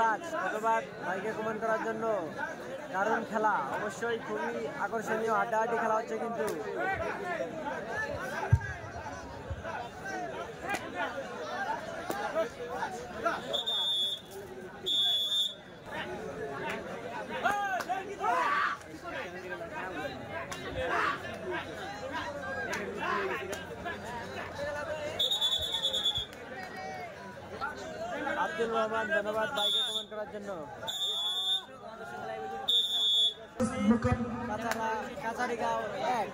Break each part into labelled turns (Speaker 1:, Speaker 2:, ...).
Speaker 1: যুবরাজ, ধন্যবাদ ভাইকে কমেন্ট করার জন্য। দারুণ খেলা, অবশ্যই খুবই আকর্ষণীয়, হাড্ডাহাড্ডি খেলা হচ্ছে কিন্তু। আব্দুল রহমান, ধন্যবাদ ভাইকে কমেন্ট করার জন্য। কাছারিগাঁও 1।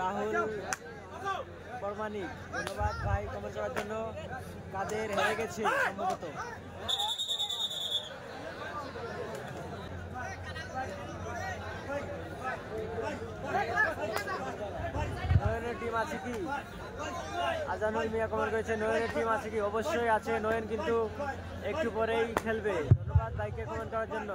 Speaker 1: রাহুল বর্মানি, ধন্যবাদ ভাই কমেন্ট করার জন্য। কাদের হেরে গেছে সম্ভবত। নয়নের টিম আছে কি? আজানুল মিয়া কমেন্ট করেছে নয়নের টিম আছে কি? অবশ্যই আছে, নয়ন কিন্তু একটু পরেই খেলবে। ধন্যবাদ ভাইকে কমেন্ট করার জন্য।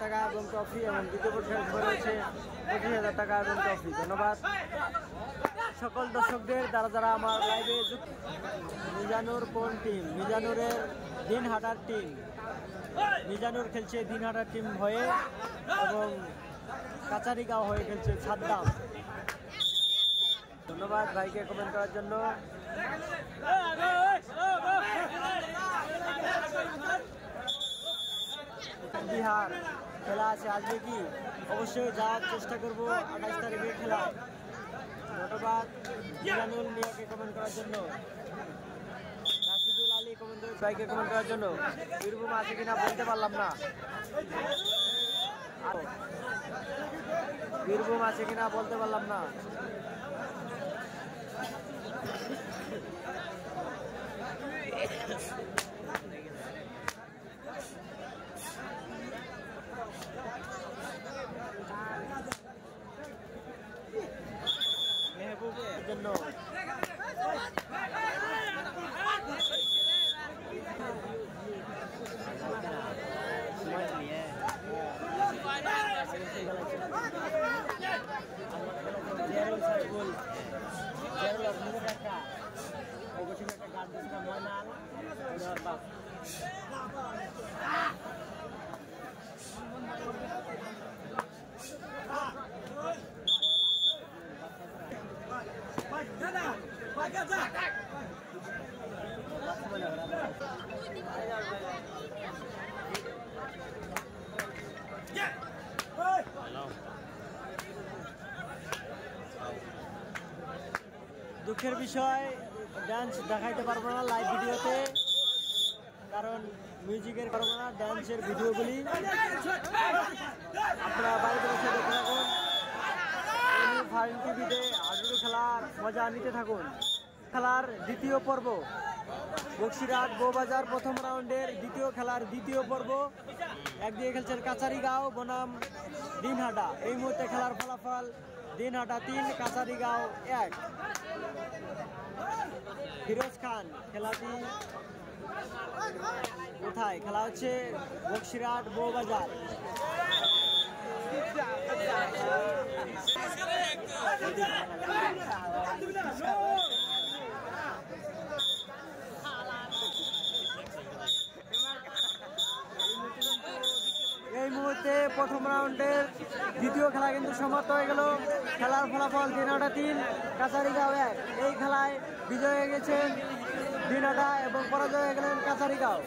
Speaker 1: টাকা এবং ট্রফি এবং দ্বিতীয় পুরস্কার রয়েছে 25,000 টাকা এবং ট্রফি। ধন্যবাদ সকল দর্শকদের যারা আমার লাইভে যুক্ত। মিজানুর কোন টিম? মিজানুরের দিনহাটার টিম। মিজানুর খেলছে দিনহাটার টিম হয়ে এবং কাছারিগাঁও হয়ে খেলছে সাদ্দাম। ধন্যবাদ ভাইকে কমেন্ট করার জন্য। বিহার খেলা আছে, আসবে কি? অবশ্যই যাওয়ার চেষ্টা করবো 28 তারিখে খেলা। ধন্যবাদ মিজানুল মিয়াকে কমেন্ট করার জন্য। রাশিদুল আলী কমেন্ট ভাইকে কমেন্ট করার জন্য। বীরভূম আছে কিনা বলতে পারলাম না। বীরভূম আছে কিনা বলতে পারলাম না। মেহবুবের জন্য দুঃখের বিষয় ডান্স দেখাইতে পারবো না লাইভ ভিডিওতে, কারণ মিউজিকের পারবো না, ডান্সের ভিডিওগুলি আপনারা বাড়িতে বসে দেখতে থাকুন। ফাইন টিভিতে হাডুডু খেলার মজা নিতে থাকুন। খেলার দ্বিতীয় পর্ব বক্সিরহাট বউবাজার প্রথম রাউন্ডের দ্বিতীয় খেলার দ্বিতীয় পর্ব। একদিকে খেলছেন কাছারিগাঁও বনাম দিনহাটা। এই মুহূর্তে খেলার ফলাফল দিনহাটা 3 কাছারিগাঁও 1। ফিরোজ খান, খেলাটি কোথায় খেলা হচ্ছে? বক্সিরহাট বউবাজার। এই মুহূর্তে প্রথম রাউন্ডের দ্বিতীয় খেলা কিন্তু সমাপ্ত হয়ে গেল। খেলার ফলাফল দিনহাটা 3 কাছারিগাঁও 1। এই খেলায় বিজয় হয়ে গেছেন দিনহাটা এবং পরাজয় হয়ে গেলেন কাছারিগাঁও।